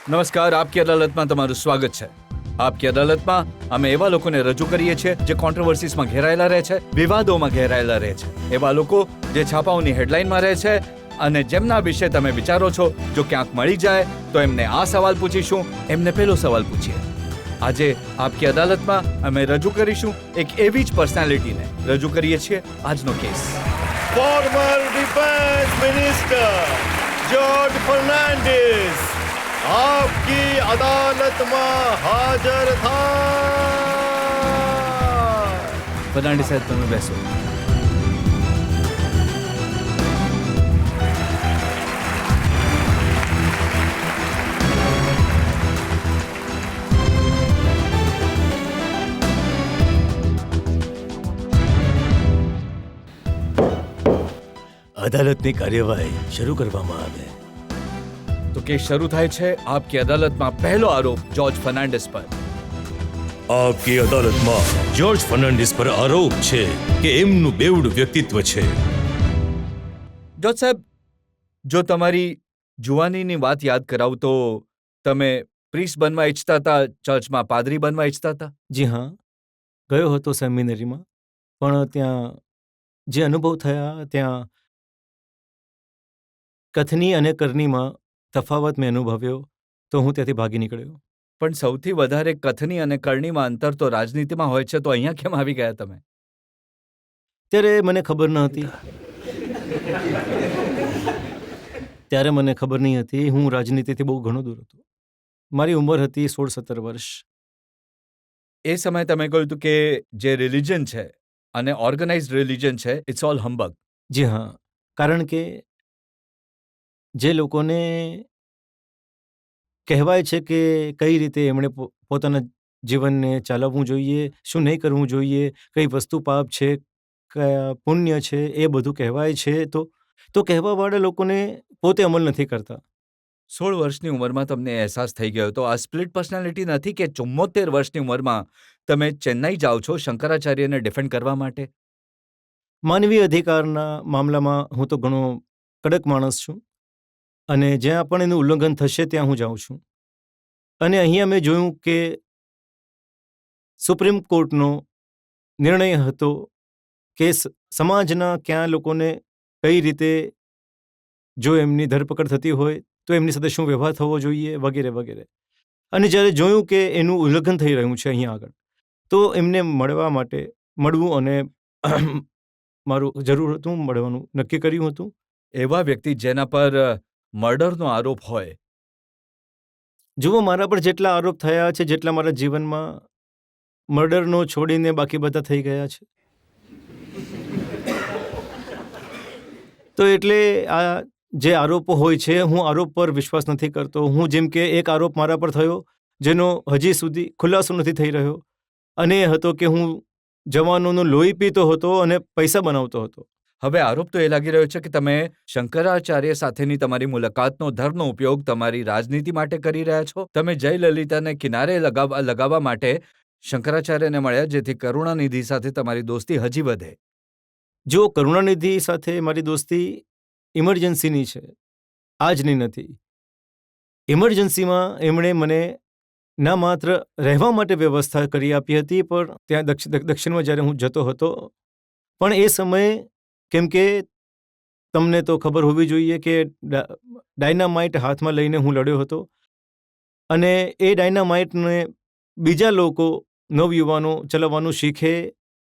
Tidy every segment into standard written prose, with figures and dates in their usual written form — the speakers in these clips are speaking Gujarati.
નમસ્કાર, આપકી અદાલતમાં તમારું સ્વાગત છે. આપકી અદાલતમાં અમે એવા લોકોને રજૂ કરીએ છીએ જે કોન્ટ્રોવર્સીસમાં ઘેરાયેલા રહે છે, વિવાદોમાં ઘેરાયેલા રહે છે, એવા લોકો જે છાપાઓની હેડલાઇનમાં રહે છે અને જેમના વિશે તમે વિચારો છો જો ક્યાંક મળી જાય તો એમને આ સવાલ પૂછીશું, એમને પેલો સવાલ પૂછીએ. આજે આપકી અદાલતમાં અમે રજૂ કરીશું એક એવી જ પર્સનાલિટીને. રજૂ કરીએ છીએ આજનો case. Former defence minister George Fernandes Aapki અદાલતમાં હાજર થાય. ફર્નાન્ડિસ સાહેબ, તમે બેસો. અદાલતની કાર્યવાહી શરૂ કરવામાં આવે. તો કેસ શરૂ થાય છે. આપકી અદાલતમાં પહેલો આરોપ જ્યોર્જ ફર્નાન્ડિસ પર. આપકી અદાલતમાં જ્યોર્જ ફર્નાન્ડિસ પર આરોપ છે કે એમનું બેવડું વ્યક્તિત્વ છે. જ્યોર્જ સાહેબ, જો તમારી જુવાનીની વાત યાદ કરાવું તો તમે પ્રીસ્ટ બનવા ઈચ્છતા હતા, ચર્ચમાં પાદરી બનવા ઈચ્છતા હતા. જી હા, ગયો હતો સેમિનરીમાં, પણ ત્યાં જે અનુભવ થયા ત્યાં કથની અને કરનીમાં તફાવત મેં અનુભવ્યો, તો હું ત્યાંથી ભાગી નીકળ્યો. પણ સૌથી વધારે કથની અને કરણીમાં અંતર તો રાજનીતિમાં હોય છે, તો અહીંયા કેમ આવી ગયા તમે? ત્યારે મને ખબર ન હતી. ત્યારે મને ખબર નહીં હતી. હું રાજનીતિથી બહુ ઘણો દૂર હતો. મારી ઉંમર હતી 16-17 વર્ષ. એ સમયે તમે કહ્યું હતું કે જે રિલિજન છે અને ઓર્ગેનાઇઝડ રિલિજન છે, ઇટ્સ ઓલ હમ્બગ. જી હા, કારણ કે જે લોકોને કહેવાય છે કે કઈ રીતે એમણે પોતાના જીવનને ચાલવવું જોઈએ, શું નહીં કરવું જોઈએ, કઈ વસ્તુ પાપ છે, કયા પુણ્ય છે, એ બધું કહેવાય છે, તો કહેવાવાળા લોકોને પોતે અમલ નથી કરતા. 16 વર્ષની ઉંમરમાં તમને અહેસાસ થઈ ગયો તો આ સ્પ્લિટ પર્સનાલિટી નથી કે 74 વર્ષની ઉંમરમાં તમે ચેન્નાઈ જાઓ છો શંકરાચાર્યને ડિફેન્ડ કરવા માટે? માનવીય અધિકારના મામલામાં હું તો ઘણો કડક માણસ છું અને જ્યાં પણ એનું ઉલ્લંઘન થશે ત્યાં હું જાઉં છું. અને અહીંયા મેં જોયું કે સુપ્રીમ કોર્ટનો નિર્ણય હતો કે સમાજના ક્યાં લોકોને કઈ રીતે જો એમની ધરપકડ થતી હોય તો એમની સાથે શું વ્યવહાર થવો જોઈએ વગેરે વગેરે. અને જ્યારે જોયું કે એનું ઉલ્લંઘન થઈ રહ્યું છે અહીંયા આગળ, તો એમને મળવું અને મારું જરૂર હતું, મળવાનું નક્કી કર્યું હતું. એવા વ્યક્તિ જેના પર મર્ડરનો આરોપ હોય. જુઓ, મારા પર જેટલા આરોપ થયા છે, જેટલા મારા જીવનમાં મર્ડરનો છોડીને બાકી બધા થઈ ગયા છે. તો એટલે આ જે આરોપો હોય છે, હું આરોપ પર વિશ્વાસ નથી કરતો. હું જેમ કે એક આરોપ મારા પર થયો જેનો હજી સુધી ખુલાસો નથી થઈ રહ્યો, અને એ હતો કે હું જવાનોનું લોહી પીતો હતો અને પૈસા બનાવતો હતો. હવે આરોપ તો એ લાગી રહ્યો છે કે તમે શંકરાચાર્ય સાથેની તમારી મુલાકાતનો ધર્મનો ઉપયોગ તમારી રાજનીતિ માટે કરી રહ્યા છો. તમે જયલલિતાને કિનારે લગાવવા માટે શંકરાચાર્યને મળ્યા જેથી કરુણાનિધિ સાથે તમારી દોસ્તી હજી વધે. જો કરુણાનિધિ સાથે મારી દોસ્તી ઇમરજન્સીની છે, આજની નથી. ઇમરજન્સીમાં એમણે મને ના માત્ર રહેવા માટે વ્યવસ્થા કરી આપી હતી, પણ ત્યાં દક્ષિણમાં જ્યારે હું જતો હતો, પણ એ સમયે કેમ કે તમને તો ખબર હોવી જોઈએ કે ડાયનામાઇટ હાથમાં લઈને હું લડ્યો હતો, અને એ ડાયનામાઇટને બીજા લોકો નવયુવાનો ચલાવવાનું શીખે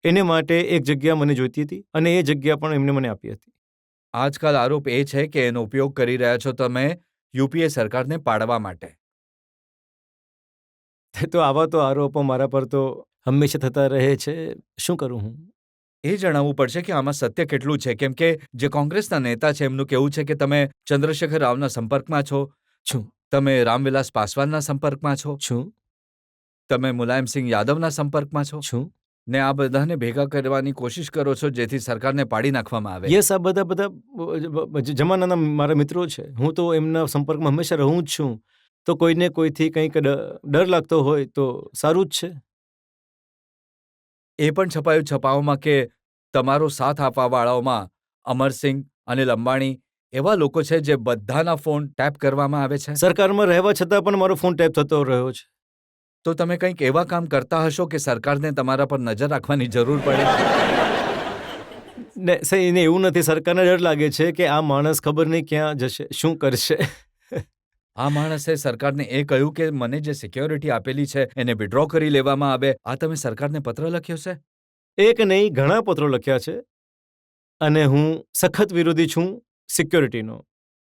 એને માટે એક જગ્યા મને જોઈતી હતી, અને એ જગ્યા પણ એમને મને આપી હતી. આજકાલ આરોપ એ છે કે એનો ઉપયોગ કરી રહ્યા છો તમે યુપીએ સરકારને પાડવા માટે. તો આવા તો આરોપો મારા પર તો હંમેશા થતા રહે છે. શું કરું હું? એ જણાવવું પડશે કે આમાં સત્ય કેટલું છે, કેમ કે જે કોંગ્રેસના નેતા છે એમનું કહેવું છે કે તમે ચંદ્રશેખર રાવના સંપર્કમાં છો. છું. તમે રામવિલાસ પાસવાનના સંપર્કમાં છો. છું. તમે મુલાયમસિંહ યાદવના સંપર્કમાં છો. છું. ને આ બધાને ભેગા કરવાની કોશિશ કરો છો જેથી સરકારને પાડી નાખવામાં આવે. યસ, આ બધા જમાનાના મારા મિત્રો છે. હું તો એમના સંપર્કમાં હંમેશા રહું જ છું. તો કોઈને કોઈથી કંઈક ડર લાગતો હોય તો સારું જ છે. એ પણ છપાયું છપાઓમાં કે તમારો સાથ આપવાવાળાઓમાં અમરસિંહ, અનિલ અંબાણી એવા લોકો છે જે બધાના ફોન ટેપ કરવામાં આવે છે. સરકારમાં રહેવા છતાં પણ મારો ફોન ટેપ થતો રહ્યો છે. તો તમે કંઈક એવા કામ કરતા હશો કે સરકારને તમારા પર નજર રાખવાની જરૂર પડે. ને સર એને એવું નથી, સરકારને ડર લાગે છે કે આ માણસ ખબર નહીં ક્યાં જશે, શું કરશે. આ માણસે સરકારને એ કહ્યું કે મને જે સિક્યોરિટી આપેલી છે એને વિડ્રો કરી લેવામાં આવે. આ તમે સરકારને પત્ર લખ્યો છે? એક નહીં, ઘણા પત્રો લખ્યા છે અને હું સખત વિરોધી છું સિક્યોરિટીનો.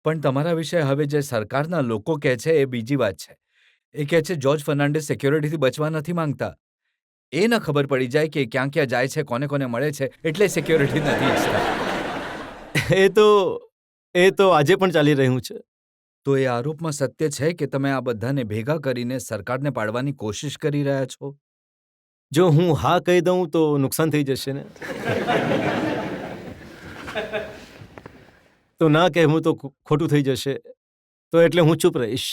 પણ તમારા વિશે હવે જે સરકારના લોકો કહે છે એ બીજી વાત છે. એ કહે છે જ્યોર્જ ફર્નાન્ડિસ સિક્યોરિટીથી બચવા નથી માંગતા. એ ન ખબર પડી જાય કે ક્યાં ક્યાં જાય છે, કોને કોને મળે છે, એટલે સિક્યોરિટી નથી ઈચ્છતા. એ તો આજે પણ ચાલી રહ્યું છે. તો એ આરોપમાં સત્ય છે કે તમે આ બધાને ભેગા કરીને સરકારને પાડવાની કોશિશ કરી રહ્યા છો? જો હું હા કહી દઉં તો નુકસાન થઈ જશે ને. તો ના કહેવું તો ખોટું થઈ જશે, તો એટલે હું ચૂપ રહીશ.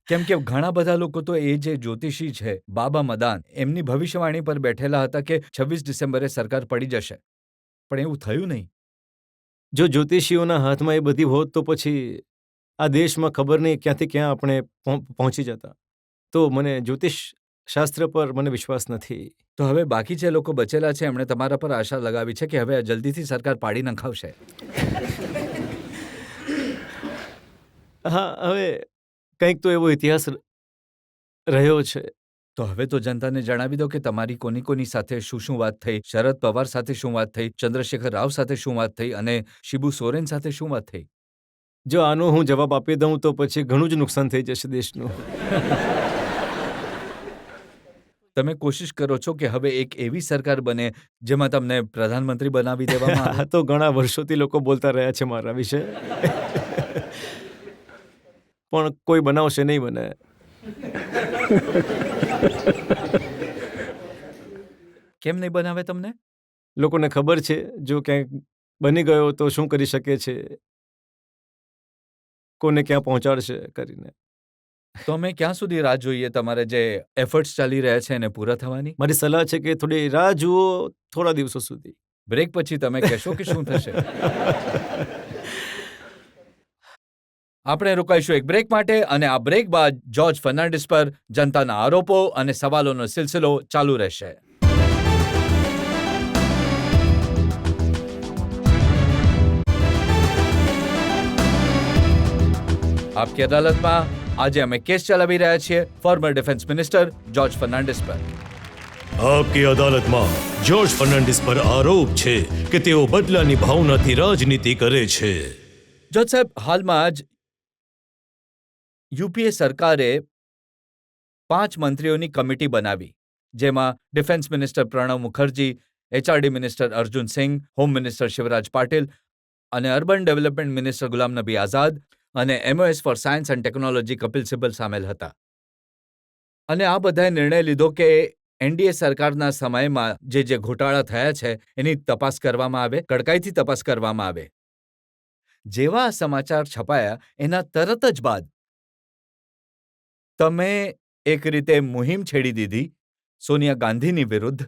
કેમ કે ઘણા બધા લોકો તો એ જે જ્યોતિષી છે બાબા મદાન, એમની ભવિષ્યવાણી પર બેઠેલા હતા કે 26 ડિસેમ્બરે સરકાર પડી જશે, પણ એવું થયું નહીં. જો જ્યોતિષીઓના હાથમાં એ બધી હોત તો પછી આ દેશમાં ખબર નહીં ક્યાંથી ક્યાં આપણે પહોંચી જતા. તો મને જ્યોતિષ શાસ્ત્ર પર મને વિશ્વાસ નથી. તો હવે બાકી જે લોકો બચેલા છે એમણે તમારા પર આશા લગાવી છે કે હવે જલ્દીથી સરકાર પાડી નખાવશે. હા, હવે કંઈક તો એવો ઇતિહાસ રહ્યો છે. તો હવે તો જનતાને જણાવી દો કે તમારી કોની કોની સાથે શું શું વાત થઈ, શરદ પવાર સાથે શું વાત થઈ, ચંદ્રશેખર રાવ સાથે શું વાત થઈ અને શિબુ સોરેન સાથે શું વાત થઈ. જો આનો હું જવાબ આપી દઉં તો પછી ઘણું જ નુકસાન થઈ જશે દેશનું. તમે કોશિશ કરો છો કે હવે એક એવી સરકાર બને જેમાં તમને પ્રધાનમંત્રી બનાવી દેવામાં આવે. આ તો ઘણા વર્ષોથી લોકો બોલતા રહ્યા છે મારા વિશે. પણ કોઈ બનાવશે નહીં મને. કેમ નહીં બનાવે તમને? લોકોને ખબર છે જો ક્યાંક બની ગયો તો શું કરી શકે છે, કોને ક્યાં પહોંચાડશે કરીને. તો અમે ક્યાં સુધી રાહ જોઈએ તમારે જે એફર્ટ્સ ચાલી રહ્યા છે એને પૂરા થવાની? મારી સલાહ છે કે થોડી રાહ જુઓ, થોડા દિવસો સુધી. બ્રેક પછી તમે કહેશો કે શું થશે. આપણે રોકાઈશું એક બ્રેક માટે અને આ બ્રેક બાદ જ્યોર્જ ફર્નાન્ડિસ પર જનતાના આરોપો અને સવાલોનો સિલસિલો ચાલુ રહેશે. આપકી અદાલતમાં આજે અમે કેસ ચલાવી રહ્યા છીએ former defence minister George Fernandes પર. આપકી અદાલતમાં જ્યોર્જ ફર્નાન્ડિસ પર આરોપ છે કે તેઓ બદલાની ભાવનાથી રાજનીતિ કરે છે. જ્યોર્જ સાહેબ, હાલમાં જ યુપીએ સરકારે 5 મંત્રીઓની કમિટી બનાવી, જેમાં defence minister Pranab Mukherjee, HRD minister Arjun Singh, home minister Shivraj Patil અને urban development minister Ghulam Nabi Azad અને MOS for science and technology Kapil Sibal સામેલ હતા. અને આ બધાએ નિર્ણય લીધો કે એનડીએ સરકારના સમયમાં જે ઘોટાળા થયા છે એની તપાસ કરવામાં આવે, કડકાઈથી તપાસ કરવામાં આવે. જેવા આ સમાચાર છપાયા એના તરત જ બાદ તમે એક રીતે મુહિમ છેડી દીધી સોનિયા ગાંધીની વિરુદ્ધ.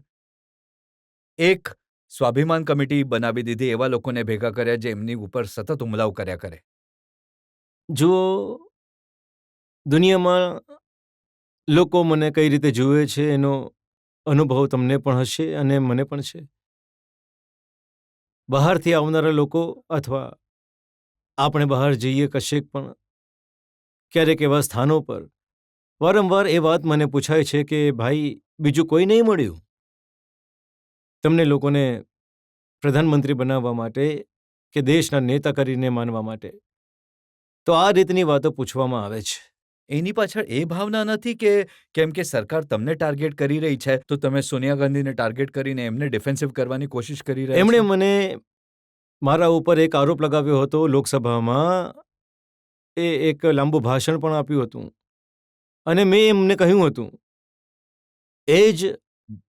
એક સ્વાભિમાન કમિટી બનાવી દીધી, એવા લોકોને ભેગા કર્યા જે એમની ઉપર સતત હુમલાઓ કર્યા કરે. જો દુનિયામાં લોકો મને કઈ રીતે જુએ છે એનો અનુભવ તમને પણ હશે અને મને પણ છે. બહારથી આવનારા લોકો અથવા આપણે બહાર જઈએ કશેક પણ ક્યારેક એવા સ્થાનો પર વારંવાર એ વાત મને પૂછાય છે કે ભાઈ બીજું કોઈ નહીં મળ્યું તમને લોકોને પ્રધાનમંત્રી બનાવવા માટે કે દેશના નેતા કરીને માનવા માટે? તો આ રીતની વાતો પૂછવામાં આવે છે. એની પાછળ એ ભાવના નથી કે કેમ કે સરકાર તમને ટાર્ગેટ કરી રહી છે તો તમે સોનિયા ગાંધીને ટાર્ગેટ કરીને એમને ડિફેન્સિવ કરવાની કોશિશ કરી રહ્યા છો? એમણે મને મારા ઉપર એક આરોપ લગાવ્યો હતો લોકસભામાં. એ એક લાંબુ ભાષણ પણ આપ્યું હતું અને મેં એમને કહ્યું હતું એ જ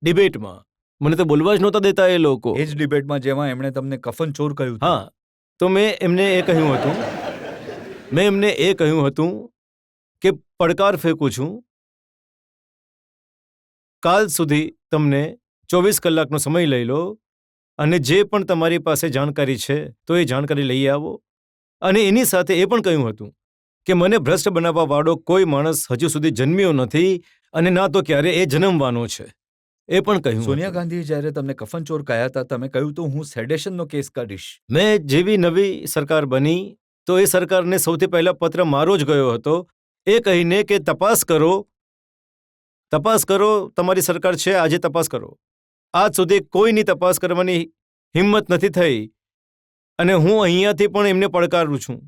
ડિબેટમાં, મને તો બોલવા જ નહોતા દેતા એ લોકો. એ જ ડિબેટમાં જેમાં એમણે તમને કફન ચોર કહ્યું હતું. હા, તો મેં એમને એ કહ્યું હતું કે પડકાર ફેંકું છું, કાલ સુધી તમને 24 કલાકનો સમય લઈ લો અને જે પણ તમારી પાસે જાણકારી છે તો એ જાણકારી લઈ આવો. અને એની સાથે એ પણ કહ્યું હતું કે મને ભ્રષ્ટ બનાવવા વાળો કોઈ માણસ હજુ સુધી જન્મ્યો નથી અને ના તો ક્યારે એ જન્મવાનો છે. એ પણ કહ્યું સોનિયા હતું. ગાંધીએ જ્યારે તમને કફન ચોર કહ્યા હતા, તમે કહ્યું તો હું સેડેશનનો કેસ કરીશ. મેં જેવી નવી સરકાર બની તો એ સરકારને સૌથી પહેલા પત્ર મારો જ ગયો હતો, એ કહીને કે તપાસ કરો, તમારી સરકાર છે, આજે તપાસ કરો. આજ સુધી કોઈની તપાસ કરવાની હિંમત નથી થઈ અને હું અહીંયાથી પણ એમને પડકારું છું.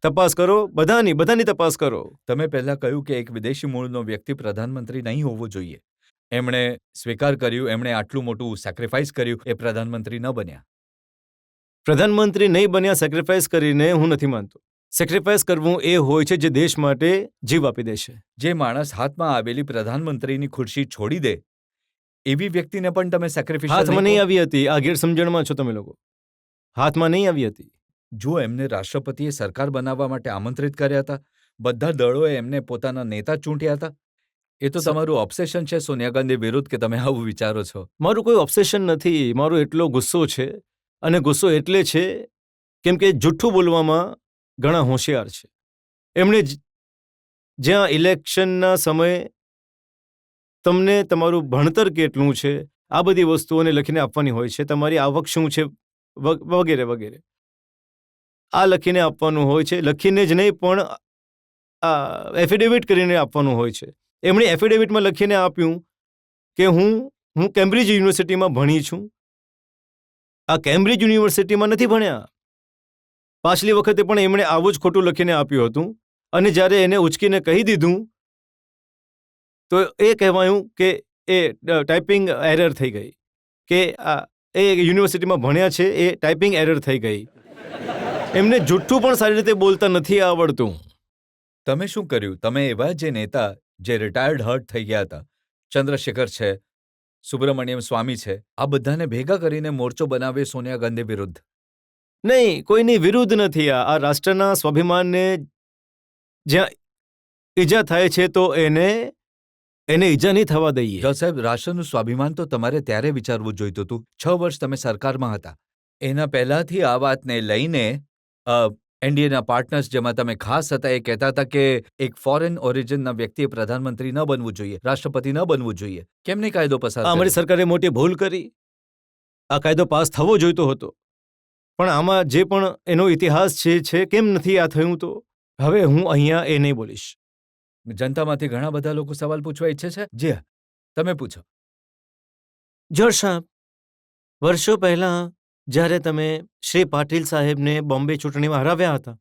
તપાસ કરો, બધાની તપાસ કરો. તમે પહેલા કહ્યું કે એક વિદેશી મૂળનો વ્યક્તિ પ્રધાનમંત્રી નહીં હોવો જોઈએ. એમણે સ્વીકાર કર્યું, એમણે આટલું મોટું સેક્રિફાઈસ કર્યું, એ પ્રધાનમંત્રી ન બન્યા. પ્રધાનમંત્રી નહીં બન્યા સેક્રિફાઈસ કરીને હું નથી માનતો. સેક્રિફાઈસ કરવું એ હોય છે જે દેશ માટે જીવ આપી દેશે. જે માણસ હાથમાં આવેલી પ્રધાનમંત્રીની ખુરશી છોડી દે એવી વ્યક્તિને પણ તમે સેક્રિફિસ હાથમાં નહીં આવી હતી. આ ગેરસમજણમાં છો તમે લોકો. હાથમાં નહીં આવી હતી. જો એમને રાષ્ટ્રપતિએ સરકાર બનાવવા માટે આમંત્રિત કર્યા હતા, બધા દળોએ એમને પોતાના નેતા ચૂંટ્યા હતા. એ તો તમારું ઓબ્સેશન છે સોનિયા ગાંધી વિરુદ્ધ કે તમે આવું વિચારો છો. મારું કોઈ ઓબ્સેશન નથી. મારો એટલો ગુસ્સો છે અને ગુસ્સો એટલે છે કેમ કે જુઠ્ઠું બોલવામાં ઘણા હોશિયાર છે. એમણે જ્યાં ઇલેક્શનના સમયે તમને તમારું ભણતર કેટલું છે આ બધી વસ્તુઓને લખીને આપવાની હોય છે, તમારી આવક શું છે વગેરે વગેરે, આ લખીને આપવાનું હોય છે. લખીને જ નહીં પણ એફિડેવિટ કરીને આપવાનું હોય છે. એમણે એફિડેવિટમાં લખીને આપ્યું કે હું કેમ્બ્રિજ યુનિવર્સિટીમાં ભણી છું. આ કેમ્બ્રિજ યુનિવર્સિટીમાં નથી ભણ્યા. પાછલી વખતે પણ એમણે આવું જ ખોટું લખીને આપ્યું હતું અને જ્યારે એને ઉચકીને કહી દીધું તો એ કહેવાયું કે એ ટાઈપિંગ એરર થઈ ગઈ, કે એ યુનિવર્સિટીમાં ભણ્યા છે એ ટાઈપિંગ એરર થઈ ગઈ. એમને જુઠ્ઠું પણ સારી રીતે બોલતા નથી આવડતું. તમે શું કર્યું? તમે એવા જે નેતા જે રિટાયર્ડ હર્ટ થઈ ગયા હતા, ચંદ્રશેખર છે, સુબ્રમણ્યમ સ્વામી છે, આ બધાને ભેગા કરીને મોરચો બનાવે સોનિયા ગાંધી વિરુદ્ધ. નહીં, કોઈની વિરુદ્ધ નથી. આ રાષ્ટ્રના સ્વાભિમાનને જ્યાં ઈજા થાય છે તો એને ઈજા નહીં થવા દઈએ. જજ સાહેબ, રાષ્ટ્રનું સ્વાભિમાન તો તમારે ત્યારે વિચારવું જોઈતું હતું. 6 વર્ષ તમે સરકારમાં હતા. એના પહેલાથી આ વાતને લઈને એનડીએના પાર્ટનર્સ, જેમાં તમે ખાસ હતા, એ કહેતા હતા કે એક ફોરેન ઓરિજિનના વ્યક્તિએ પ્રધાનમંત્રી ન બનવું જોઈએ, રાષ્ટ્રપતિ ન બનવું જોઈએ. કેમ નહીં કાયદો પસાર કર્યો? અમારી સરકારે મોટી ભૂલ કરી. આ કાયદો પાસ થવો જોઈતો હતો, પણ આમાં જે પણ એનો ઇતિહાસ છે કેમ નથી આ થયું. તો હવે હું અહીંયા એ નહીં બોલીશ. જનતામાંથી ઘણા બધા લોકો સવાલ પૂછવા ઈચ્છે છે. જી હા, તમે પૂછો. જોર સાહેબ, વર્ષો પહેલા જ્યારે તમે શ્રી પાટીલ સાહેબને બોમ્બે ચૂંટણીમાં હરાવ્યા હતા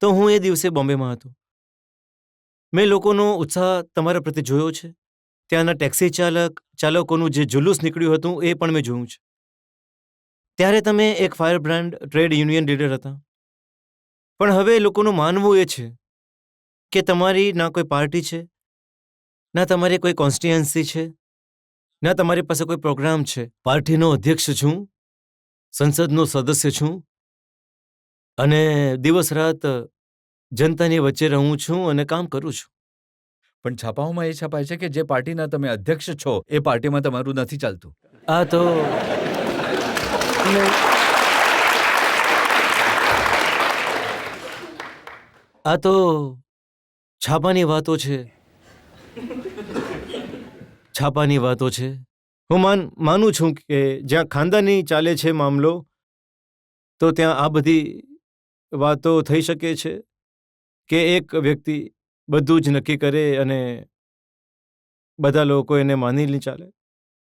તો હું એ દિવસે બોમ્બેમાં હતો. મેં લોકોનો ઉત્સાહ તમારા પ્રત્યે જોયો છે. ત્યાંના ટેક્સી ચાલકોનું જે જુલુસ નીકળ્યું હતું એ પણ મેં જોયું છે. ત્યારે તમે એક fire brand trade union leader હતા. પણ હવે લોકોનું માનવું એ છે કે તમારી ના કોઈ પાર્ટી છે, ના તમારી કોઈ કોન્સ્ટિટ્યુઅન્સી છે, ના તમારી પાસે કોઈ પ્રોગ્રામ છે. પાર્ટીનો અધ્યક્ષ છું, સંસદનો સદસ્ય છું અને દિવસ રાત જનતાની વચ્ચે રહું છું અને કામ કરું છું. પણ છાપાઓમાં એ છપાય છે કે જે પાર્ટીના તમે અધ્યક્ષ છો એ પાર્ટીમાં તમારું નથી ચાલતું. આ તો છાપાની વાતો છે. છાપાની વાતો છે. હું માનું છું કે જ્યાં ખાનદાની ચાલે છે મામલો તો ત્યાં આ બધી વાતો થઈ શકે છે કે એક વ્યક્તિ બધું જ નક્કી કરે અને બધા લોકો એને માની નહીં ચાલે.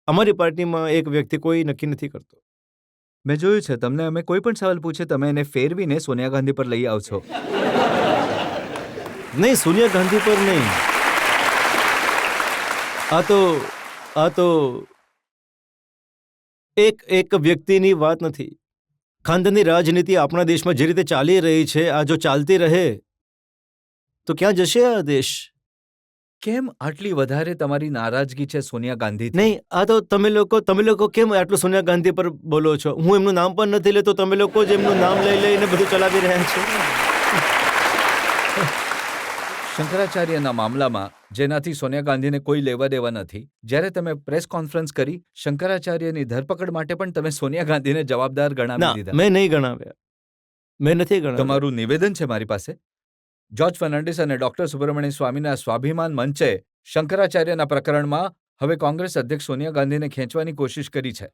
અમારી પાર્ટીમાં એક વ્યક્તિ કોઈ નક્કી નથી કરતો. મેં જોયું છે, તમને અમે કોઈ પણ સવાલ પૂછે તમે એને ફેરવીને સોનિયા ગાંધી પર લઈ આવશો. નહીં, સોનિયા ગાંધી પર નહીં. આ તો એક વ્યક્તિની વાત નથી. ખાનદાની રાજનીતિ આપણા દેશમાં જે રીતે ચાલી રહી છે, આ જો ચાલતી રહે તો ક્યાં જશે આ દેશ? કેમ આટલી વધારે તમારી નારાજગી છે સોનિયા ગાંધીથી? નહીં, આ તો તમે લોકો કેમ આટલું સોનિયા ગાંધી પર બોલો છો? હું એમનું નામ પણ નથી લેતો, તમે લોકો જ એમનું નામ લઈને બધું ચલાવી રહ્યા છે. શંકરાચાર્યના મામલામાં જેનાથી સોનિયા ગાંધીને કોઈ લેવા દેવા નથી. જ્યારે તમે પ્રેસ કોન્ફરન્સ કરી શંકરાચાર્યની ધરપકડ માટે પણ તમે સોનિયા ગાંધીને જવાબદાર ગણાવી ના, દીધા. મેં નહીં ગણાવ્યા. મેં નથી ગણાવ્યા. તમારું નિવેદન છે મારી પાસે. જ્યોર્જ ફર્નાન્ડિસ અને ડોક્ટર સુબ્રમણ્યમ સ્વામીના સ્વાભિમાન મંચે શંકરાચાર્યના પ્રકરણમાં હવે કોંગ્રેસ અધ્યક્ષ સોનિયા ગાંધીને ખેંચવાની કોશિશ કરી છે.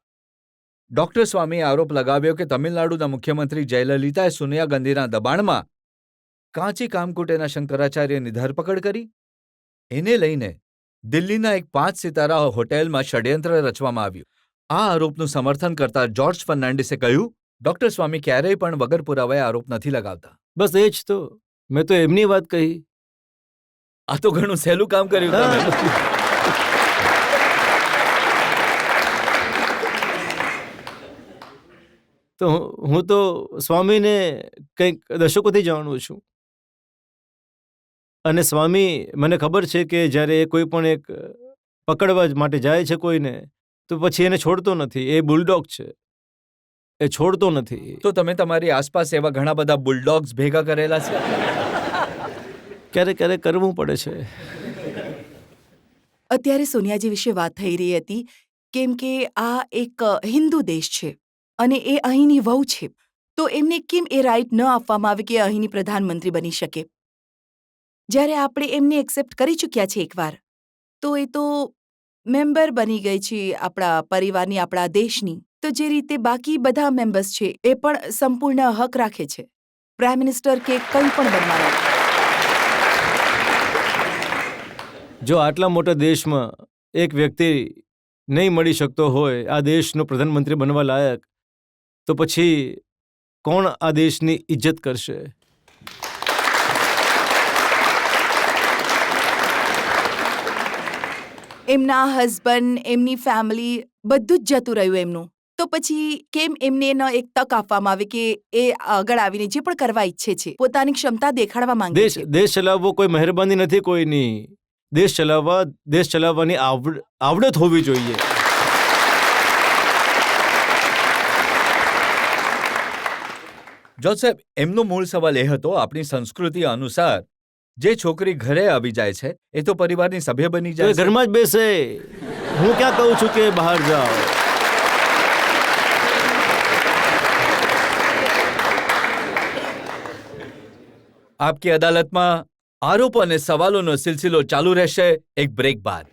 ડોક્ટર સ્વામીએ આરોપ લગાવ્યો કે તમિલનાડુના મુખ્યમંત્રી જયલલિતાએ સોનિયા ગાંધીના દબાણમાં કાંચી કામકુટેના શંકરાચાર્યની ધરપકડ કરી. એને લઈને દિલ્હીના એક 5 સિતારા હોટેલમાં ષડયંત્ર રચવામાં આવ્યું. આ આરોપનું સમર્થન કરતા જ્યોર્જ ફર્નાન્ડિસે કહ્યું, ડોક્ટર સ્વામી ક્યારેય પણ વગર પુરાવાએ આરોપ નથી લગાવતા. બસ એ જ તો. મેં તો એમની વાત કહી. આ તો ઘણું સહેલું કામ કર્યું તમે. તો હું તો સ્વામીને કંઈક દશકોથી જાણું છું. અને સ્વામી, મને ખબર છે કે જ્યારે એ કોઈ પણ એક પકડવા માટે જાય છે કોઈને, તો પછી એને છોડતો નથી. એ બુલડોગ છે, એ છોડતો નથી. તો તમે તમારી આસપાસ એવા ઘણા બધા બુલડોગ્સ ભેગા કરેલા છે. ક્યારેક ક્યારેક કરવું પડે છે. અત્યારે સોનિયાજી વિશે વાત થઈ રહી હતી કેમ કે આ એક હિન્દુ દેશ છે અને એ અહીંની વહુ છે, તો એમને કેમ એ રાઇટ ન આપવામાં આવે કે એ અહીંની પ્રધાનમંત્રી બની શકે? જ્યારે આપણે એમને એક્સેપ્ટ કરી ચૂક્યા છે એકવાર, તો એ તો મેમ્બર બની ગઈ છે આપણા પરિવારની, આપણા દેશની. તો જે રીતે બાકી બધા મેમ્બર્સ છે એ પણ સંપૂર્ણ હક રાખે છે પ્રાઇમ મિનિસ્ટર કે કંઈ પણ બનવાનો. જો આટલા મોટા દેશમાં એક વ્યક્તિ નહીં મળી શકતો હોય આ દેશનો પ્રધાનમંત્રી બનવા લાયક, તો પછી કોણ આ દેશની ઇજ્જત કરશે? એમના હસબન્ડ, એમની ફેમિલી બધું જ જતું રહ્યું એમનું. તો પછી કેમ એમને એક તક આપવામાં આવે કે એ આગળ આવીને જે પણ કરવા ઈચ્છે છે, પોતાની ક્ષમતા દેખાડવા માંગે છે? દેશ ચલાવવો કોઈ મહેરબાની નથી કોઈની. દેશ ચલાવવાની આવડત હોવી જોઈએ. જ્યોર્જ સાહેબ, એમનો મૂળ સવાલ એ હતો, આપણી સંસ્કૃતિ અનુસાર જે છોકરી ઘરે આવી જાય છે એ તો પરિવારની સભ્ય બની તો એ જાય છે. ઘરમાં જ બેસે. હું ક્યાં કહું છું કે બહાર જાઓ. આપકી અદાલતમાં આરોપો અને સવાલોનો સિલસિલો ચાલુ રહેશે એક બ્રેક બાદ.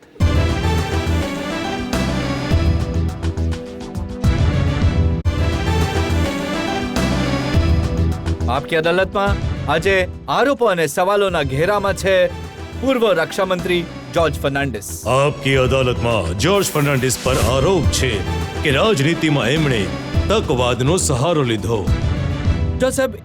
આપકી અદાલતમાં આજે આરોપો અને સવાલોના ઘેરામાં છે પૂર્વ રક્ષામંત્રી જ્યોર્જ ફર્નાન્ડિસ. આપકી અદાલતમાં જ્યોર્જ ફર્નાન્ડિસ પર આરોપ છે કે રાજનીતિમાં એમણે તકવાદનો સહારો લીધો. જો સાહેબ,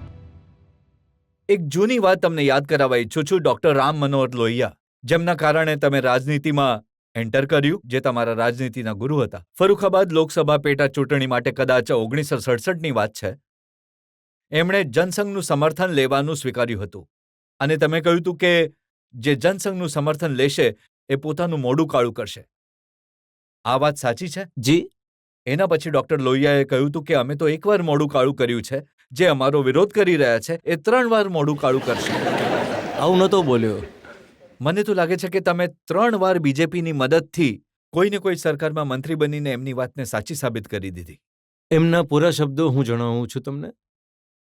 એક જૂની વાત તમને યાદ કરાવવા ઈચ્છું છું. ડોક્ટર રામ મનોહર લોહિયા, જેમના કારણે તમે રાજનીતિમાં એન્ટર કર્યું, જે તમારા રાજનીતિના ગુરુ હતા. ફરુખાબાદ લોકસભા પેટા ચૂંટણી માટે કદાચ 1967ની વાત છે. એમણે જનસંઘનું સમર્થન લેવાનું સ્વીકાર્યું હતું અને તમે કહ્યું હતું કે જે જનસંઘનું સમર્થન લેશે એ પોતાનું મોઢું કાળું કરશે. આ વાત સાચી છે? જી. એના પછી ડોક્ટર લોહિયાએ કહ્યું હતું કે અમે તો એકવાર મોઢું કાળું કર્યું છે, જે અમારો વિરોધ કરી રહ્યા છે એ 3 વાર મોઢું કાળું કરશે. આવું નહોતો બોલ્યો. મને તો લાગે છે કે તમે 3 વાર બીજેપીની મદદથી કોઈને કોઈ સરકારમાં મંત્રી બનીને એમની વાતને સાચી સાબિત કરી દીધી. એમના પૂરા શબ્દો હું જણાવું છું તમને.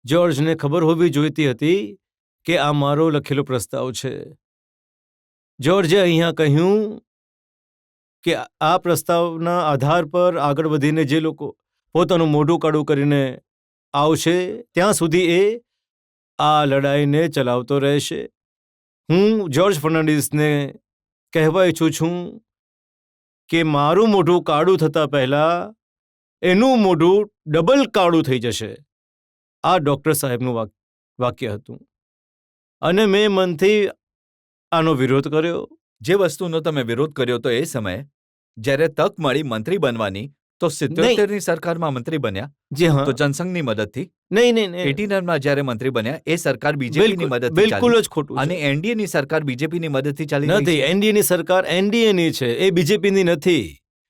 જ્યોર્જને ખબર હોવી જોઈતી હતી કે આ મારો લખેલો પ્રસ્તાવ છે. જ્યોર્જે અહીંયા કહ્યું કે આ પ્રસ્તાવના આધાર પર આગળ વધીને જે લોકો પોતાનું મોઢું કાળું કરીને આવશે ત્યાં સુધી એ આ લડાઈને ચલાવતો રહેશે. હું જ્યોર્જ ફર્નાન્ડિસને કહેવા ઈચ્છું છું કે મારું મોઢું કાળું થતાં પહેલાં એનું મોઢું ડબલ કાળું થઈ જશે. આ ડૉક્ટર સાહેબનું વાક્ય હતું અને મેં મનથી આનો વિરોધ કર્યો. જે વસ્તુનો તમે વિરોધ કર્યો તો એ સમયે જ્યારે તક મળી મંત્રી બનવાની તો 77ની સરકારમાં મંત્રી બન્યા. જી હા. તો જનસંઘની મદદથી. નહીં 89માં જ્યારે મંત્રી બન્યા એ સરકાર બીજેપીની મદદથી બિલકુલ ચાલી. જ ખોટું છે. અને એનડીએની સરકાર બીજેપીની મદદથી ચાલી રહી નથી. છે. એનડીએની સરકાર એનડીએની છે, એ બીજેપીની નથી.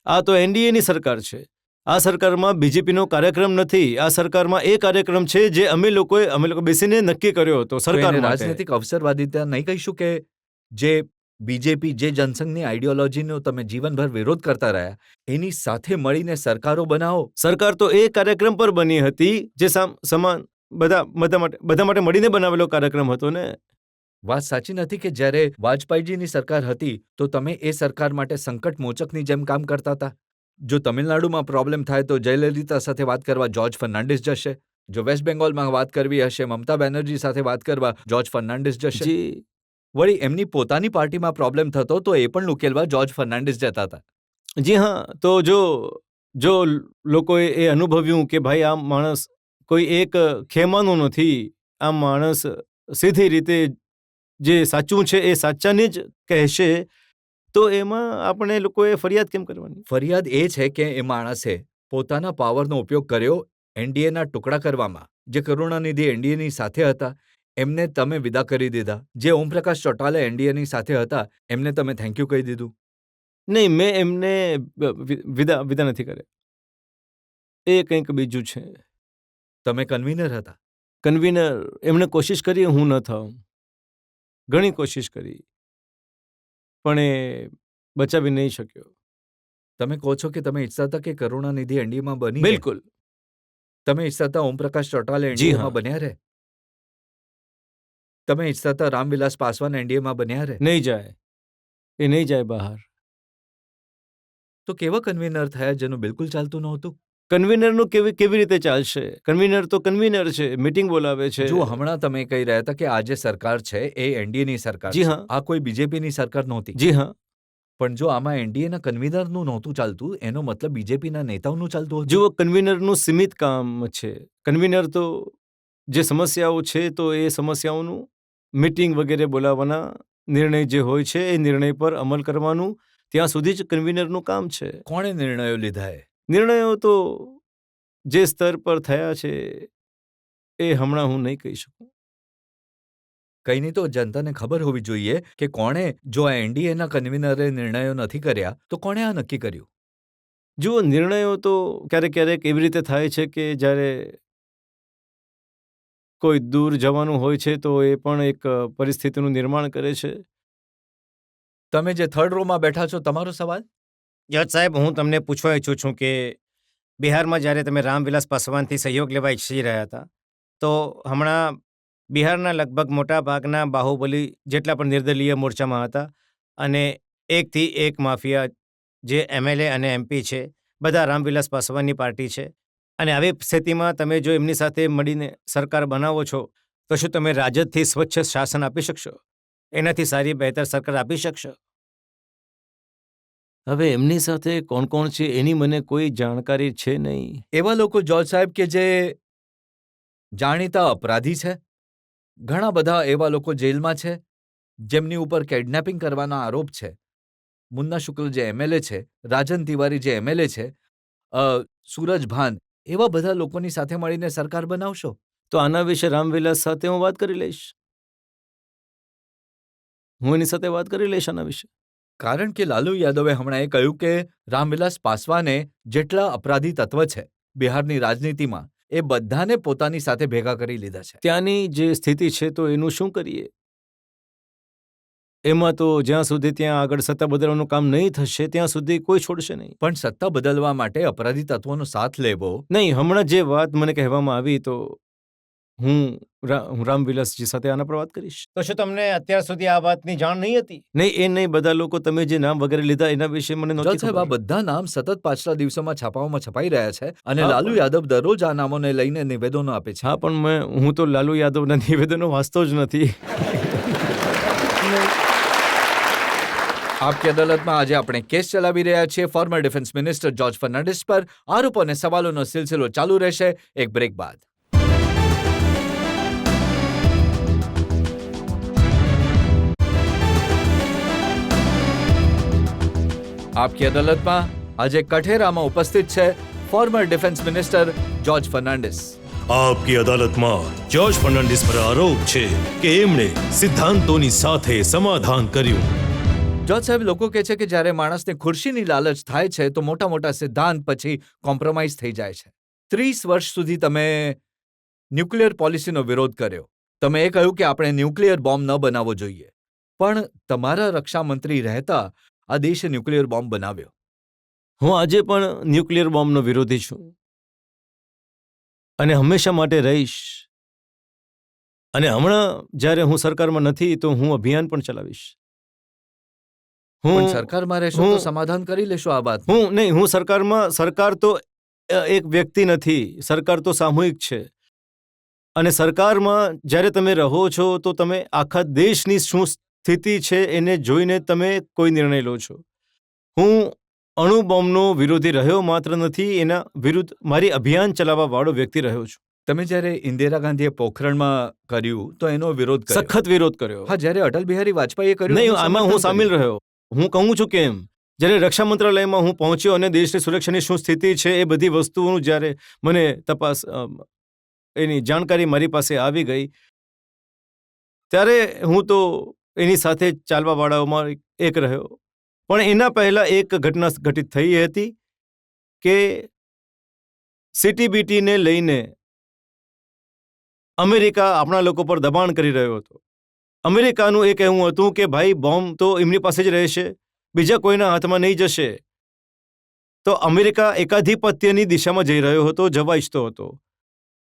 આ તો એનડીએની સરકાર છે. આ સરકારમાં બીજેપીનો કાર્યક્રમ નથી. આ સરકારમાં એ કાર્યક્રમ છે જે અમે લોકો બેસીને નક્કી કર્યો હતો તો સરકાર એને માટે. રાજનૈતિક અવસરવાદિતા નહીં કહીશું કે જે બીજેપી જે જનસંઘની આઈડિયોલોજીનો તમે જીવનભર વિરોધ કરતા રહ્યા એની સાથે મળીને સરકારો બનાવો. સરકાર તો એ કાર્યક્રમ પર બની હતી જે સમાન બધા માટે મળીને બનાવેલો કાર્યક્રમ હતો ને. વાત સાચી નથી કે જ્યારે વાજપેયીજીની સરકાર હતી તો તમે એ સરકાર માટે સંકટ મોચકની જેમ કામ કરતા હતા? જો તમિલનાડુમાં પ્રોબ્લેમ થાય તો જયલલિતા સાથે વાત કરવા જોર્જ ફર્નાન્ડિસ જશે. જો વેસ્ટ બેંગોલમાં વાત કરવી હશે મમતા બેનર્જી સાથે વાત કરવા જોર્જ ફર્નાન્ડિસ જશે. જી વળી એમની પોતાની પાર્ટીમાં પ્રોબ્લેમ થતો તો એ પણ ઉકેલવા જોર્જ ફર્નાન્ડિસ જતા હતા. જી હા, તો જો લોકોએ એ અનુભવ્યું કે ભાઈ આ માણસ કોઈ એક ખેમાનો નથી, આ માણસ સીધી રીતે જે સાચું છે એ સાચાને જ કહેશે, તો એમાં આપણે લોકોએ ફરિયાદ કેમ કરવાની? ફરિયાદ એ છે કે એ માણસે પોતાના પાવરનો ઉપયોગ કર્યો એનડીએના ટુકડા કરવામાં. જે કરુણાનિધિ એનડીએની સાથે હતા એમને તમે વિદા કરી દીધા. જે ઓમપ્રકાશ ચૌટાલા એનડીએની સાથે હતા એમને તમે થેન્ક યુ કહી દીધું. નહીં, મેં એમને વિદા નથી કર્યા. એ કંઈક બીજું છે. તમે કન્વીનર હતા. કન્વીનર એમણે કોશિશ કરી, હું ન થાઉં. ઘણી કોશિશ કરી પણ એ બચાવી નહીં શક્યો. તમે કહો છો કે તમે ઈચ્છતા હતા કે કરુણાનિધિ એનડીએમાં બની? બિલકુલ. તમે ઈચ્છતા હતા ઓમપ્રકાશ ચૌટાલા જી એનડીએમાં હા. બન્યા રહે? તમે ઈચ્છતા હતા રામવિલાસ પાસવાન એનડીએમાં બન્યા રહે? નહીં જાય, એ નહીં જાય બહાર. તો કેવા કન્વીનર થયા જેનું બિલકુલ ચાલતું નહોતું? કન્વીનરનું કેવી રીતે ચાલશે? કન્વીનર તો કન્વીનર છે, મીટિંગ બોલાવે છે. જુઓ, હમણાં તમે કહી રહ્યા હતા કે આ જે સરકાર છે એ એનડીએની સરકાર જી છે. હા. આ કોઈ બીજેપીની સરકાર નહોતી. જી હા. પણ જો આમાં એનડીએના કન્વીનરનું નહોતું ચાલતું એનો મતલબ બીજેપીના નેતાઓનું ચાલતું હતું. જુઓ, કન્વીનરનું સીમિત કામ છે. કન્વીનર તો જે સમસ્યાઓ છે તો એ સમસ્યાઓનું મીટિંગ વગેરે બોલાવવાના, નિર્ણય જે હોય છે એ નિર્ણય પર અમલ કરવાનું, ત્યાં સુધી જ કન્વીનરનું કામ છે. કોણે નિર્ણયો લીધા એ? નિર્ણયો તો જે સ્તર પર થયા છે એ હમણાં હું નહીં કહી શકું. કંઈ નહીં, તો જનતાને ખબર હોવી જોઈએ કે કોણે, જો આ એનડીએના કન્વીનરે નિર્ણયો નથી કર્યા તો કોણે આ નક્કી કર્યું? જુઓ, નિર્ણયો તો ક્યારેક એવી રીતે થાય છે કે જ્યારે કોઈ દૂર જવાનું હોય છે તો એ પણ એક પરિસ્થિતિનું નિર્માણ કરે છે. તમે જે થર્ડ રોમાં બેઠા છો તમારો સવાલ. જજ સાહેબ, હું તમને પૂછવા ઈચ્છું છું કે બિહારમાં જ્યારે તમે રામવિલાસ પાસવાનથી સહયોગ લેવા ઈચ્છી રહ્યા હતા તો હમણાં બિહારના લગભગ મોટા ભાગના બાહુબલી જેટલા પણ નિર્દલીય મોરચામાં હતા અને એકથી એક માફિયા જે એમએલએ અને એમપી છે બધા રામવિલાસ પાસવાનની પાર્ટી છે, અને આવી સ્થિતિમાં તમે જો એમની સાથે મળીને સરકાર બનાવો છો તો શું તમે રાજદથી સ્વચ્છ શાસન આપી શકશો? એનાથી સારી બહેતર સરકાર આપી શકશો? હવે એમની સાથે કોણ કોણ છે એની મને કોઈ જાણકારી છે નહીં. એવા લોકો જોર્જ સાહેબ કે જે જાણીતા અપરાધી છે, ઘણા બધા એવા લોકો જેલમાં છે જેમની ઉપર કિડનેપિંગ કરવાનો આરોપ છે. મુન્ના શુક્લ જે એમએલએ છે, રાજન તિવારી જે એમએલએ છે, સૂરજ ભાન, એવા બધા લોકોની સાથે મળીને સરકાર બનાવશો? તો આના વિશે રામવિલાસ સાથે હું વાત કરી લઈશ. હું એની સાથે વાત કરી લઈશ આના વિશે. કારણ કે લાલુ યાદવે હમણાં એ કહ્યું કે રામવિલાસ પાસવાને જેટલા અપરાધી તત્વ છે બિહારની રાજનીતિમાં એ બધાને પોતાની સાથે ભેગા કરી લીધા છે. ત્યાંની જે સ્થિતિ છે તો એનું શું કરીએ? એમાં તો જ્યાં સુધી ત્યાં આગળ સત્તા બદલવાનું કામ નહીં થશે ત્યાં સુધી કોઈ છોડશે નહીં. પણ સત્તા બદલવા માટે અપરાધી તત્વોનો સાથ લેવો. નહીં, હમણાં જે વાત મને કહેવામાં આવી તો હું રામવિલાસજી સાથે આના પર વાત કરીશ. તો શું તમને અત્યાર સુધી આ વાતની જાણ નહીં હતી? નહીં, એ નહીં, બધા લોકો તમે જે નામ વગેરે લીધા એના વિશે મને નહોતી જોર્જ સાહેબ, આ ખબર. બધા નામ સતત પાછલા દિવસોમાં છાપાઓમાં છપાઈ રહ્યા છે અને હા, લાલુ પણ- યાદવ દરરોજ આ નામોને લઈને નિવેદનો આપે છે. હા, પણ હું તો લાલુ યાદવના નિવેદનો વાંચતો જ નથી. આપકી અદાલતમાં આજે આપણે કેસ ચલાવી રહ્યા છીએ former defence minister George Fernandes પર. આરોપો અને સવાલોનો સિલસિલો ચાલુ રહેશે એક બ્રેક બાદ. આપકી અદાલતમાં આજે કઠેરામાં ઉપસ્થિત છે former defence minister George Fernandes. Aapki અદાલતમાં જોર્જ ફર્નાન્ડિસ પર આરોપ છે કે એમણે સિદ્ધાંતોની સાથે સમાધાન કર્યું. જોર્જ સાહેબ, લોકો કહે છે કે જ્યારે માણસને ખુરશીની લાલચ થાય છે તો મોટા મોટા સિદ્ધાંત પછી કોમ્પ્રોમાઇઝ થઈ જાય છે. 30 વર્ષ સુધી તમે ન્યુક્લિયર પોલિસીનો વિરોધ કર્યો. તમે એ કહ્યું કે આપણે ન્યુક્લિયર બોમ્બ ન બનાવવો જોઈએ. પણ તમારા રક્ષા મંત્રી રહેતા આ દેશે ન્યુક્લિયર બોમ્બ બનાવ્યો. હું આજે પણ ન્યુક્લિયર બોમ્બનો વિરોધી છું અને હંમેશા માટે રહીશ. અને હમણાં જ્યારે હું સરકારમાં નથી તો હું અભિયાન પણ ચલાવીશ. પણ સરકારમાં રહેશો તો હું- સમાધાન કરી લેશો આ વાત. હું સરકાર તો એક વ્યક્તિ નથી, સરકાર તો સામૂહિક છે. અને સરકારમાં જ્યારે તમે રહો છો તો તમે આખા દેશની શું સ્થિતિ છે એને જોઈને તમે કોઈ નિર્ણય લો છો. હું અણુ બોમ્બનો વિરોધી રહ્યો માત્ર નથી, એના વિરુદ્ધ મારી અભિયાન ચલાવવા વાળો વ્યક્તિ રહ્યો છું. તમે જ્યારે ઇન્દિરા ગાંધીએ પોખરણમાં કર્યું તો એનો વિરોધ કર્યો. સખત વિરોધ કર્યો. હા, જ્યારે અટલ બિહારી વાજપેયીએ કર્યું નહીં, એનું આમાં હું સમર્થન સામેલ કર્યું. રહ્યો. હું કહું છું કેમ, જ્યારે રક્ષા મંત્રાલયમાં હું પહોંચ્યો અને દેશની સુરક્ષાની શું સ્થિતિ છે એ બધી વસ્તુઓનું જ્યારે મને એની જાણકારી મારી પાસે આવી ગઈ, ત્યારે હું તો એની સાથે ચાલવા વાળાઓમાં એક રહ્યો. પણ એના પહેલા એક ઘટના ઘટિત થઈ હતી કે CTBTને લઈને અમેરિકા આપણા લોકો પર દબાણ કરી રહ્યો હતો. અમેરિકાનું એ કહેવું હતું કે ભાઈ બોમ્બ તો એમની પાસે જ રહેશે, બીજા કોઈના હાથમાં નહીં જશે. તો અમેરિકા એકાધિપત્યની દિશામાં જઈ રહ્યો હતો, જવા ઈચ્છતો હતો.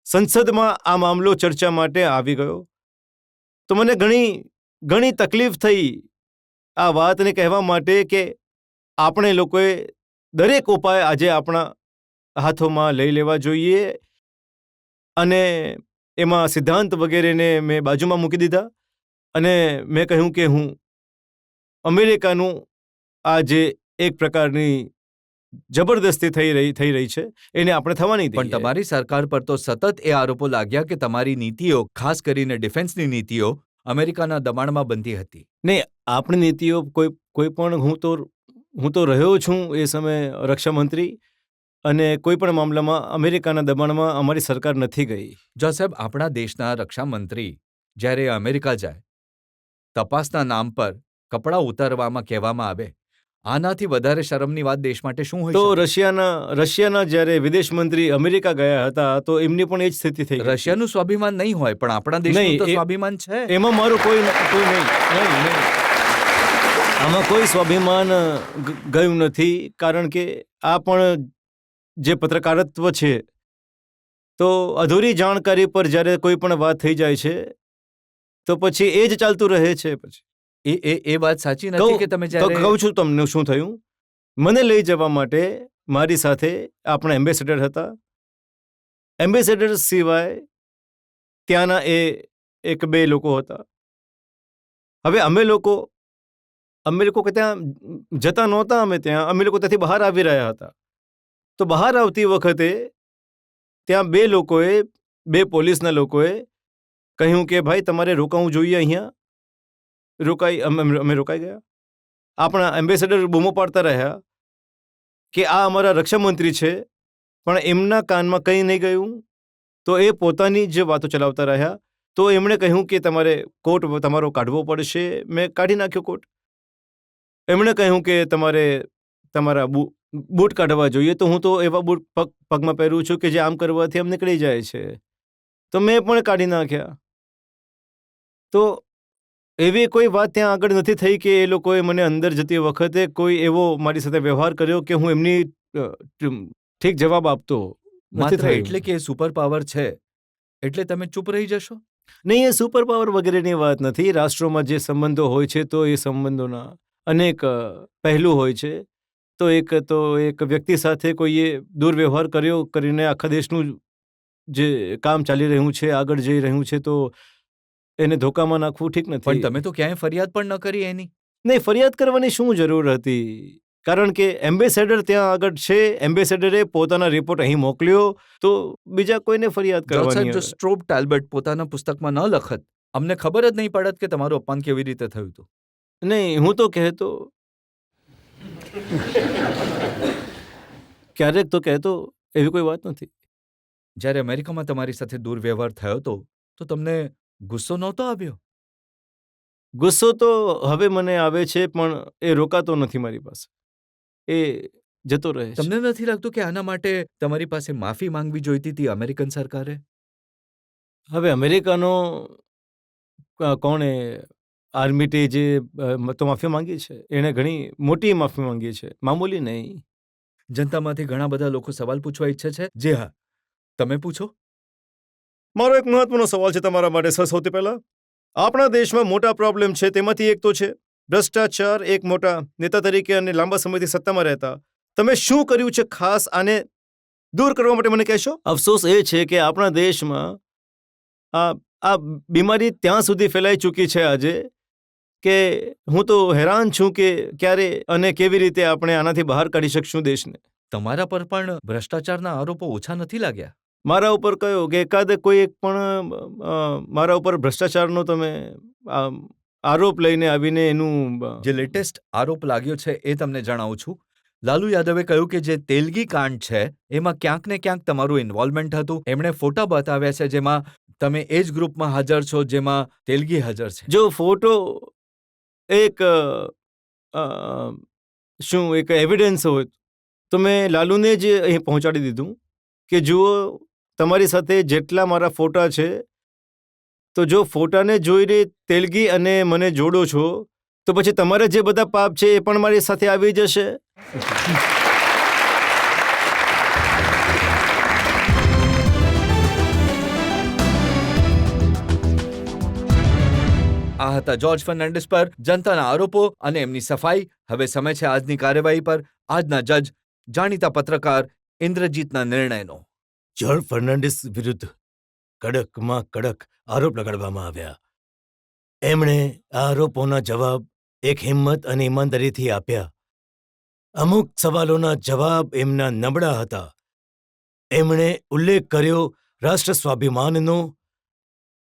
સંસદમાં આ મામલો ચર્ચા માટે આવી ગયો. તો મને ઘણી તકલીફ થઈ આ વાતને કહેવા માટે કે આપણે લોકોએ દરેક ઉપાય આજે આપણા હાથોમાં લઈ લેવા જોઈએ. અને એમાં સિદ્ધાંત વગેરેને મેં બાજુમાં મૂકી દીધા અને મેં કહ્યું કે હું અમેરિકાનું આ જે એક પ્રકારની જબરદસ્તી થઈ રહી છે એને આપણે થવા નહીં પણ દઈએ. તમારી સરકાર પર તો સતત એ આરોપો લાગ્યા કે તમારી નીતિઓ, ખાસ કરીને ડિફેન્સની નીતિઓ, અમેરિકાના દબાણમાં બંધી હતી. નહીં, આપણી નીતિઓ કોઈ પણ હું તો રહ્યો છું એ સમયે રક્ષા મંત્રી, અને કોઈ પણ મામલામાં અમેરિકાના દબાણમાં અમારી સરકાર નથી ગઈ. જો સાહેબ, આપણા દેશના રક્ષા મંત્રી જ્યારે અમેરિકા જાય, તપાસના નામ પર કપડાં ઉતારવામાં કહેવામાં આવે, આનાથી વધારે શરમની વાત દેશ માટે શું હોય? તો રશિયાના જ્યારે વિદેશ મંત્રી અમેરિકા ગયા હતા તો એમની પણ એ જ સ્થિતિ થઈ ગઈ. રશિયાનું સ્વાભિમાન નહીં હોય, પણ આપણા દેશનું નહીં, તો સ્વાભિમાન છે. એમાં મારું કોઈ નહીં. આમાં કોઈ સ્વાભિમાન ગયું નથી, કારણ કે આ પણ જે પત્રકારત્વ છે તો અધૂરી જાણકારી પર જ્યારે કોઈ પણ વાત થઈ જાય છે તો પછી એ જ ચાલતું રહે છે. પછી એ વાત સાચી નથી કે તમે તો જ્યારે કહું છું તમને શું થયું. મને લઈ જવા માટે મારી સાથે આપણા એમ્બેસેડર હતા. એમ્બેસેડર સિવાય ત્યાંના એક બે લોકો હતા. હવે અમે લોકો કે ત્યાં જતા નહોતા. અમે લોકો ત્યાંથી બહાર આવી રહ્યા હતા. તો બહાર આવતી વખતે ત્યાં બે પોલીસના લોકોએ કહ્યું કે ભાઈ તમારે રોકાવું જોઈએ અહીંયા. અમે રોકાઈ ગયા. આપણા એમ્બેસેડર બૂમો પાડતા રહ્યા કે આ અમારા રક્ષામંત્રી છે, પણ એમના કાનમાં કંઈ નહીં ગયું. તો એ પોતાની જ વાતો ચલાવતા રહ્યા. તો એમણે કહ્યું કે તમારે કોટ તમારો કાઢવો પડશે. મેં કાઢી નાખ્યો કોટ. એમણે કહ્યું કે તમારે તમારા બૂટ કાઢવા જોઈએ. તો હું તો એવા બૂટ પગમાં પહેરું છું કે જે આમ કરવાથી આમ નીકળી જાય છે. તો મેં પણ કાઢી નાખ્યા. તો એવી કોઈ વાત ત્યાં આગળ નથી થઈ કે એ લોકોએ મને અંદર જતી વખતે કોઈ એવો મારી સાથે વ્યવહાર કર્યો કે હું એમની ઠીક જવાબ આપતો. માત્ર એટલે કે સુપર પાવર છે એટલે તમે ચૂપ રહી જશો? નહીં, એ સુપર પાવર વગેરેની વાત નથી. રાષ્ટ્રોમાં જે સંબંધો હોય છે તો એ સંબંધોના અનેક પહેલું હોય છે. તો એક વ્યક્તિ સાથે કોઈએ દુર્વ્યવહાર કર્યો કરીને આખા દેશનું જે કામ ચાલી રહ્યું છે, આગળ જઈ રહ્યું છે, તો એને ધોકામાં નાખવું ઠીક નથી. પણ તમે તો ક્યાંય ફરિયાદ પણ ન કરી એની. નહીં, ફરિયાદ કરવાની શું જરૂર હતી? કારણ કે એમ્બેસેડર ત્યાં આગળ છે. એમ્બેસેડરે પોતાના રિપોર્ટ અહીં મોકલ્યો, તો બીજા કોઈને ફરિયાદ કરવાની. જો સ્ટ્રોબ ટેલ્બર્ટ પોતાના પુસ્તકમાં ન લખત, અમને ખબર જ નહીં પડત કે તમારું અપમાન કેવી રીતે થયું હતું. નહીં, હું તો કહેતો ક્યારેક તો કહેતો, એવી કોઈ વાત નથી. જ્યારે અમેરિકામાં તમારી સાથે દુર્વ્યવહાર થયો હતો તો તમને ગુસ્સો નહોતો આવ્યો? ગુસ્સો તો હવે મને આવે છે, પણ એ રોકાતો નથી મારી પાસે. એ જતો રહે છે. તમને નથી લાગતું કે આના માટે તમારી પાસે માફી માંગવી જોઈતી હતી અમેરિકન સરકારે? હવે અમેરિકાનો કોણે આર્મીટે જે તો માફી માંગી છે એણે ઘણી મોટી માફી માંગી છે, મામૂલી નહીં. જનતામાંથી ઘણા બધા લોકો સવાલ પૂછવા ઈચ્છે છે. જી હા, તમે પૂછો. મારો એક મહત્વનો સવાલ છે તમારા માટે સર. સૌથી પહેલા, આપણા દેશમાં મોટા પ્રોબ્લેમ છે, તેમાંથી એક તો છે ભ્રષ્ટાચાર. એક મોટા નેતા તરીકે અને લાંબા સમયથી સત્તામાં રહેતા તમે શું કર્યું છે ખાસ આને દૂર કરવા માટે, મને કહેશો? અફસોસ એ છે કે આપણા દેશમાં આ બીમારી ત્યાં સુધી ફેલાઈ ચૂકી છે આજે કે હું તો હેરાન છું કે ક્યારે અને કેવી રીતે આપણે આનાથી બહાર કાઢી શકશું દેશને. તમારા પર પણ ભ્રષ્ટાચારના આરોપો ઓછા નથી લાગ્યા? મારા ઉપર કયો કે એકાદ કોઈ એક પણ મારા ઉપર ભ્રષ્ટાચારનો તમે આરોપ લઈને આવીને એનું જે લેટેસ્ટ આરોપ લાગ્યો છે એ તમને જણાવું છું. લાલુ યાદવે કહ્યું કે જે તેલગી કાંડ છે એમાં ક્યાંક ને ક્યાંક તમારું ઇન્વોલ્વમેન્ટ હતું. એમણે ફોટા બતાવ્યા છે જેમાં તમે એ જ ગ્રુપમાં હાજર છો જેમાં તેલગી હાજર છે. જો ફોટો એક શું એક એવિડન્સ હોય તો મેં લાલુને જ અહીં પહોંચાડી દીધું કે જુઓ તમારી સાથે જેટલા મારા ફોટા છે તો જો ફોટાને જોઈને તેલગી અને મને જોડો છો તો પછી તમારા જે બધા પાપ છે એ પણ મારી સાથે આવી જશે. આ હતા જ્યોર્જ ફર્નાન્ડિસ પર જનતાના આરોપો અને એમની સફાઈ. હવે સમય છે આજની કાર્યવાહી પર. આજના જજ જાણીતા પત્રકાર ઇન્દ્રજીતના નિર્ણયનો. જ્યોર્જ ફર્નાન્ડિસ વિરુદ્ધ કડકમાં કડક આરોપ લગાડવામાં આવ્યા. એમણે આ આરોપોના જવાબ એક હિંમત અને ઈમાનદારીથી આપ્યા. અમુક સવાલોના જવાબ એમના નબળા હતા. એમણે ઉલ્લેખ કર્યો રાષ્ટ્ર સ્વાભિમાનનો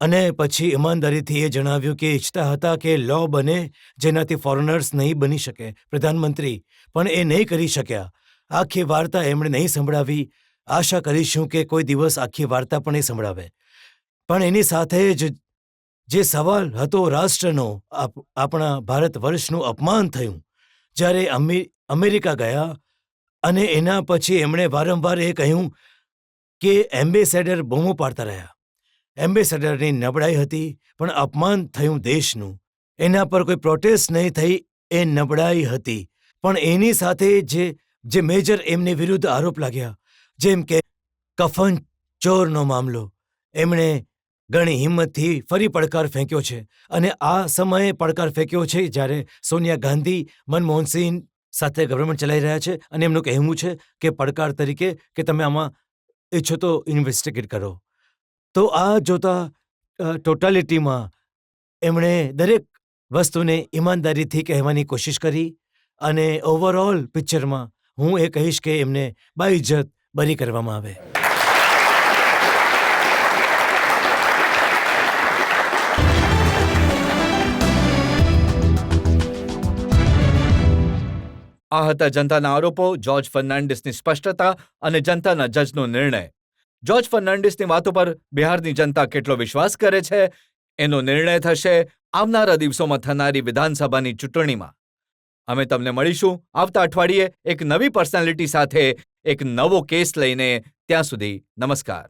અને પછી ઈમાનદારીથી એ જણાવ્યું કે ઈચ્છતા હતા કે લો બને જેનાથી ફોરેનર્સ નહીં બની શકે પ્રધાનમંત્રી, પણ એ નહીં કરી શક્યા. આખી વાર્તા એમણે નહીં સંભળાવી. આશા કરીશું કે કોઈ દિવસ આખી વાર્તા પણ એ સંભળાવે. પણ એની સાથે જ જે સવાલ હતો રાષ્ટ્રનો, આપણા ભારત વર્ષનું અપમાન થયું જ્યારે અમેરિકા ગયા અને એના પછી એમણે વારંવાર એ કહ્યું કે એમ્બેસેડર બૂમો પાડતા રહ્યા. એમ્બેસેડરની નબળાઈ હતી પણ અપમાન થયું દેશનું. એના પર કોઈ પ્રોટેસ્ટ નહીં થઈ, એ નબળાઈ હતી. પણ એની સાથે જે મેજર એમની વિરુદ્ધ આરોપ લાગ્યા જેમ કે કફન ચોરનો મામલો, એમણે ઘણી હિંમતથી ફરી પડકાર ફેંક્યો છે. અને આ સમયે પડકાર ફેંક્યો છે જ્યારે સોનિયા ગાંધી મનમોહનસિંહ સાથે ગવર્મેન્ટ ચલાવી રહ્યા છે અને એમનું કહેવું છે કે પડકાર તરીકે કે તમે આમાં ઈચ્છો તો ઇન્વેસ્ટિગેટ કરો. તો આ જોતા ટોટાલિટીમાં એમણે દરેક વસ્તુને ઈમાનદારીથી કહેવાની કોશિશ કરી અને ઓવરઓલ પિક્ચરમાં હું એ કહીશ કે એમને બાઇજ્જત બરી કરવામાં આવે. આ હતા જનતાના આરોપો, જ્યોર્જ ફર્નાન્ડિસની સ્પષ્ટતા અને જનતાના જજનો નિર્ણય. જ્યોર્જ ફર્નાન્ડિસની વાતો પર બિહારની જનતા કેટલો વિશ્વાસ કરે છે એનો નિર્ણય થશે આવનારા દિવસોમાં થનારી વિધાનસભાની ચૂંટણીમાં. અમે તમને મળીશું આવતા અઠવાડિયે એક નવી પર્સનાલિટી સાથે, એક નવો કેસ લઈને. ત્યાં સુધી નમસ્કાર.